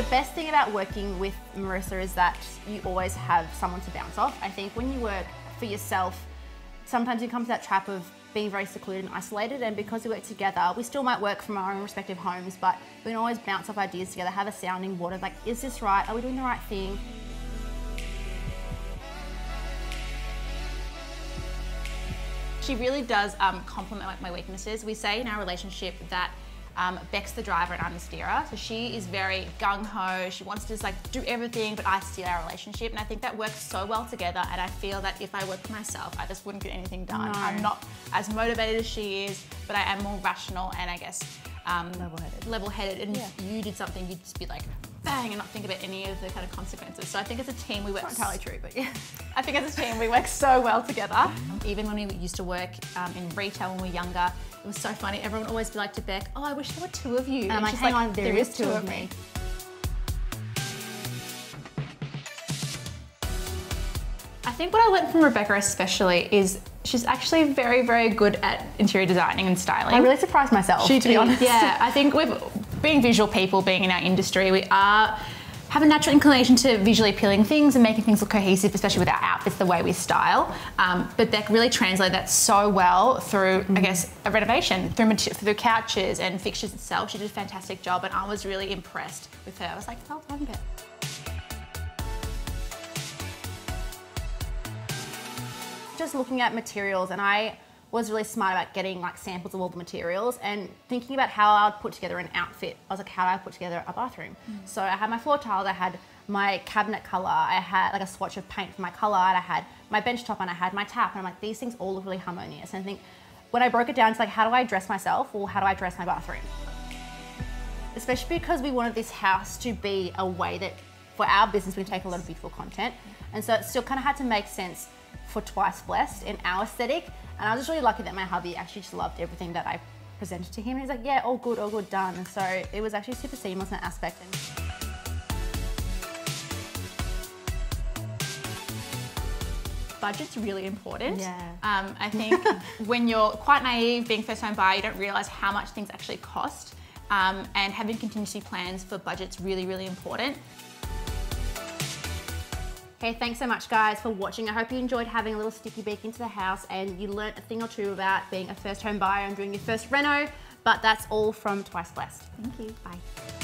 The best thing about working with Marissa is that you always have someone to bounce off. I think when you work for yourself, sometimes you come to that trap of being very secluded and isolated, and because we work together, we still might work from our own respective homes, but we can always bounce off ideas together, have a sounding board of like, is this right? Are we doing the right thing? She really does complement my weaknesses. We say in our relationship that Bec's the driver and I'm the steerer. So she is very gung-ho. She wants to just like do everything, but I steer our relationship. And I think that works so well together. And I feel that if I worked for myself, I just wouldn't get anything done. No. I'm not as motivated as she is, but I am more rational and I guess level-headed. And if you did something, you'd just be like, bang, and not think about any of the kind of consequences. So I think as a team we work. Not entirely true, but yeah. I think as a team we work so well together. Even when we used to work in retail when we were younger, it was so funny. Everyone would always be like to Bec, oh, I wish there were two of you. And I'm like, hang on, there is two of me. I think what I learned from Rebecca especially is she's actually very, very good at interior designing and styling. I really surprised myself, to be honest. Yeah, I think being visual people, being in our industry, we have a natural inclination to visually appealing things and making things look cohesive, especially with our outfits, the way we style. But Bec really translated that so well through, I guess, a renovation, through couches and fixtures itself. She did a fantastic job and I was really impressed with her. I was like, well done, Bec. Just looking at materials, and I was really smart about getting like samples of all the materials and thinking about how I'd put together an outfit. I was like, how do I put together a bathroom? So I had my floor tiles, I had my cabinet color, I had like a swatch of paint for my color, and I had my bench top and I had my tap, and I'm like, these things all look really harmonious. And I think when I broke it down to like, how do I dress myself or how do I dress my bathroom? Especially because we wanted this house to be a way that for our business we can take a lot of beautiful content. And so it still kind of had to make sense for Twice Blessed in our aesthetic. And I was just really lucky that my hubby actually just loved everything that I presented to him. And he's like, yeah, all good, done. And so it was actually super seamless in that aspect. Budget's really important. Yeah. I think when you're quite naive, being first time buyer, you don't realise how much things actually cost. And having contingency plans for budget's really, really important. Okay, thanks so much guys for watching. I hope you enjoyed having a little sticky beak into the house and you learnt a thing or two about being a first home buyer and doing your first reno, but that's all from Twice Blessed. Thank you. Bye.